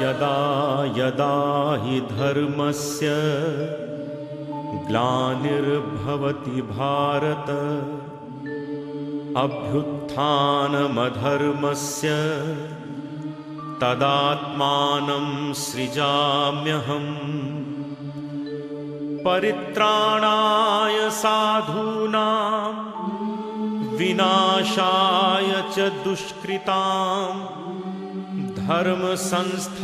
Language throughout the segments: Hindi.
यदा यदा हि धर्मस्य ग्लानिर्भवति भारत अभ्युत्थानमधर्मस्य तदात्मानं सृजाम्यहम् परित्राणाय साधूनां विनाशाय च दुष्कृतां धर्म संस्थापनार्थाय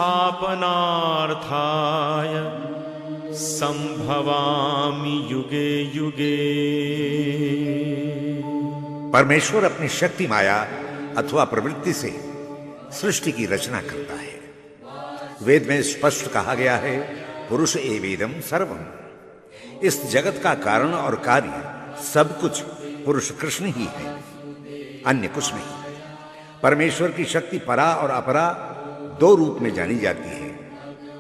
संभवामि युगे युगे। परमेश्वर अपनी शक्ति माया अथवा प्रवृत्ति से सृष्टि की रचना करता है। वेद में स्पष्ट कहा गया है, पुरुष एवेदम सर्वम। इस जगत का कारण और कार्य सब कुछ पुरुष कृष्ण ही है, अन्य कुछ नहीं। परमेश्वर की शक्ति परा और अपरा दो रूप में जानी जाती है।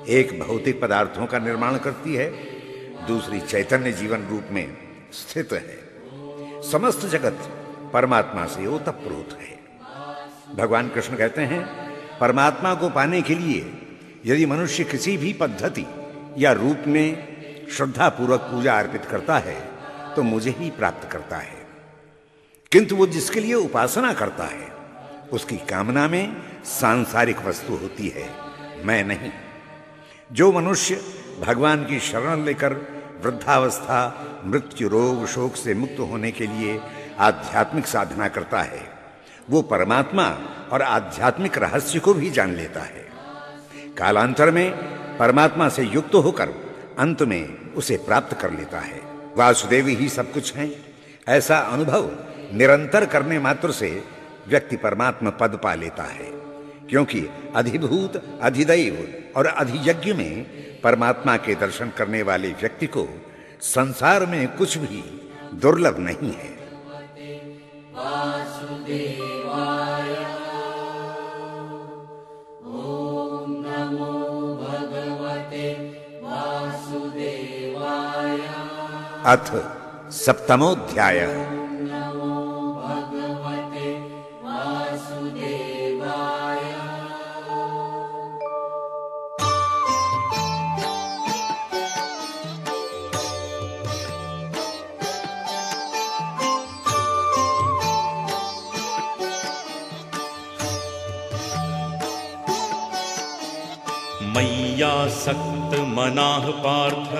एक भौतिक पदार्थों का निर्माण करती है, दूसरी चैतन्य जीवन रूप में स्थित है। समस्त जगत परमात्मा से ओतप्रोत है। भगवान कृष्ण कहते हैं, परमात्मा को पाने के लिए यदि मनुष्य किसी भी पद्धति या रूप में श्रद्धापूर्वक पूजा अर्पित करता है तो मुझे ही प्राप्त करता है, किंतु वो जिसके लिए उपासना करता है उसकी कामना में सांसारिक वस्तु होती है, मैं नहीं। जो मनुष्य भगवान की शरण लेकर वृद्धावस्था, मृत्यु, रोग, शोक से मुक्त होने के लिए आध्यात्मिक साधना करता है, वो परमात्मा और आध्यात्मिक रहस्य को भी जान लेता है। कालांतर में परमात्मा से युक्त होकर अंत में उसे प्राप्त कर लेता है। वासुदेव ही सब कुछ हैं, ऐसा अनुभव निरंतर करने मात्र से व्यक्ति परमात्मा पद पा लेता है, क्योंकि अधिभूत, अधिदैव और अधियज्ञ में परमात्मा के दर्शन करने वाले व्यक्ति को संसार में कुछ भी दुर्लभ नहीं है। ओम नमो भगवते वासुदेवाय। अथ सप्तमोऽध्यायः। मय्यासक्त मनाः पार्थ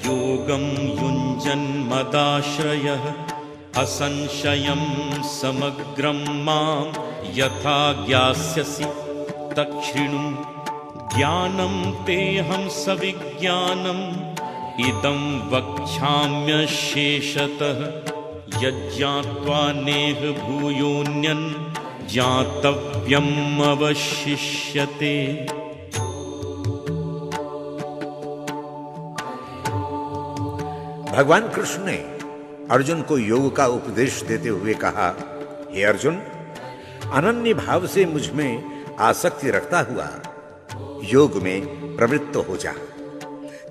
योगं युञ्जन्मदाश्रयः असंशयं समग्रं मां यथा ज्ञास्यसि तच्छृणु। ज्ञानं तेऽहं सविज्ञानम् इदं वक्ष्याम्यशेषतः यज्ञात्वा नेह भूयोऽन्यं ज्ञातव्यम् अवशिष्यते। भगवान कृष्ण ने अर्जुन को योग का उपदेश देते हुए कहा, हे अर्जुन, अनन्य भाव से मुझ में आसक्ति रखता हुआ योग में प्रवृत्त हो जा,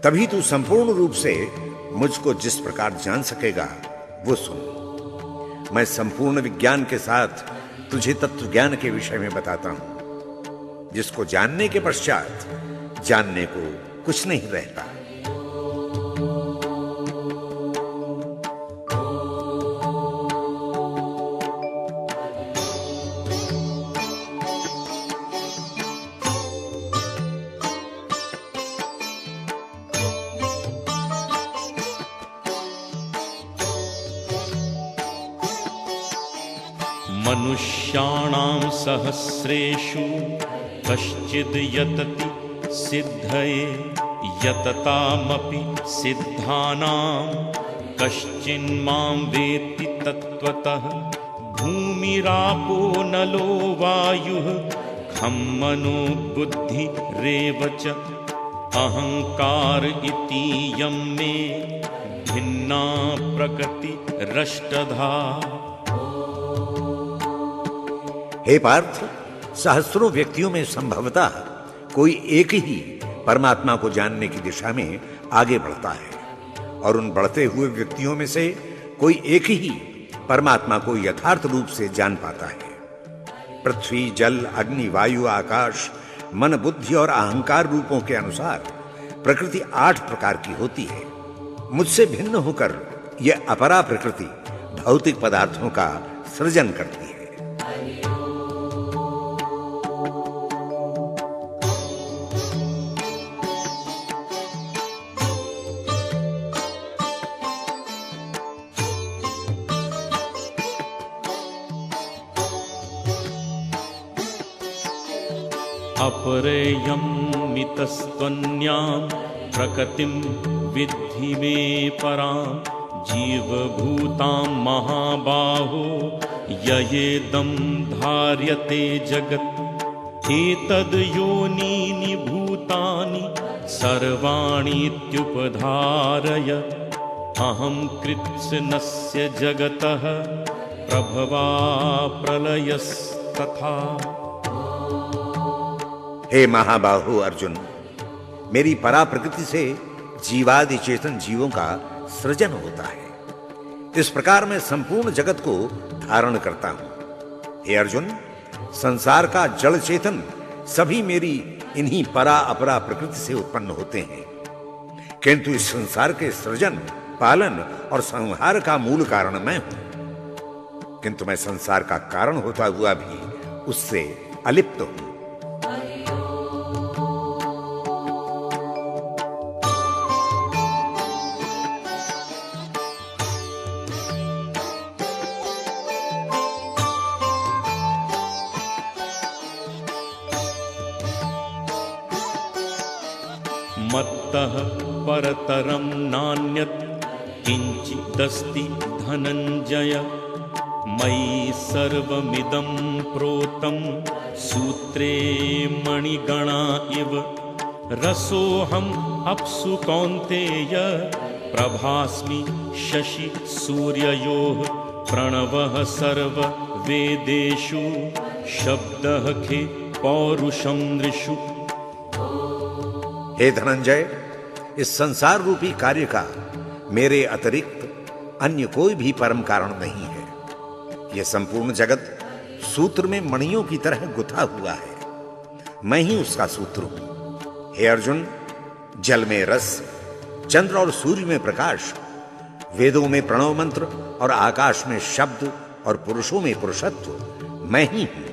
तभी तू संपूर्ण रूप से मुझको जिस प्रकार जान सकेगा वो सुन। मैं संपूर्ण विज्ञान के साथ तुझे तत्व ज्ञान के विषय में बताता हूं, जिसको जानने के पश्चात जानने को कुछ नहीं रहता। मनुष्याणां सहस्रेषु कश्चिद् यतति सिद्धये यततामपि सिद्धानां कश्चिन्मां वेत्ति तत्त्वतः। भूमिरापो नलो वायुः खं मनो बुद्धिरेव च अहंकार इतीयं मे भिन्ना प्रकृतिरष्टधा। हे पार्थ, सहस्रों व्यक्तियों में संभवतः कोई एक ही परमात्मा को जानने की दिशा में आगे बढ़ता है और उन बढ़ते हुए व्यक्तियों में से कोई एक ही परमात्मा को यथार्थ रूप से जान पाता है। पृथ्वी, जल, अग्नि, वायु, आकाश, मन, बुद्धि और अहंकार रूपों के अनुसार प्रकृति 8 प्रकार की होती है। मुझसे भिन्न होकर यह अपरा प्रकृति भौतिक पदार्थों का सृजन करती है। अपरेयं मितस्त्वन्यां प्रकृतिं विद्धि मे परां जीवभूतां महाबाहो ययेदं धार्यते जगत् एतद् योनीनि भूतानि सर्वाणीत्युपधारय अहं कृत्स्नस्य जगतः प्रभवा प्रलयस्तथा। हे महाबाहु अर्जुन, मेरी परा प्रकृति से जीवादि चेतन जीवों का सृजन होता है। इस प्रकार मैं संपूर्ण जगत को धारण करता हूं। हे अर्जुन, संसार का जड़ चेतन सभी मेरी इन्हीं परा अपरा प्रकृति से उत्पन्न होते हैं, किंतु इस संसार के सृजन, पालन और संहार का मूल कारण मैं हूं। किंतु मैं संसार का कारण होता हुआ भी उससे अलिप्त हूं। मत्तः परतरं नान्यत् किंचिदस्ति धनंजय मयि सर्वमिदं प्रोतं सूत्रे मणिगणा इव रसोऽहम् अप्सु कौन्तेय प्रभास्मि शशि सूर्ययोः प्रणवः सर्ववेदेषु शब्दः खे पौरुषं नृषु। हे धनंजय, इस संसार रूपी कार्य का मेरे अतिरिक्त अन्य कोई भी परम कारण नहीं है। यह संपूर्ण जगत सूत्र में मणियों की तरह गुथा हुआ है, मैं ही उसका सूत्र हूं। हे अर्जुन, जल में रस, चंद्र और सूर्य में प्रकाश, वेदों में प्रणव मंत्र और आकाश में शब्द और पुरुषों में पुरुषत्व मैं ही हूं।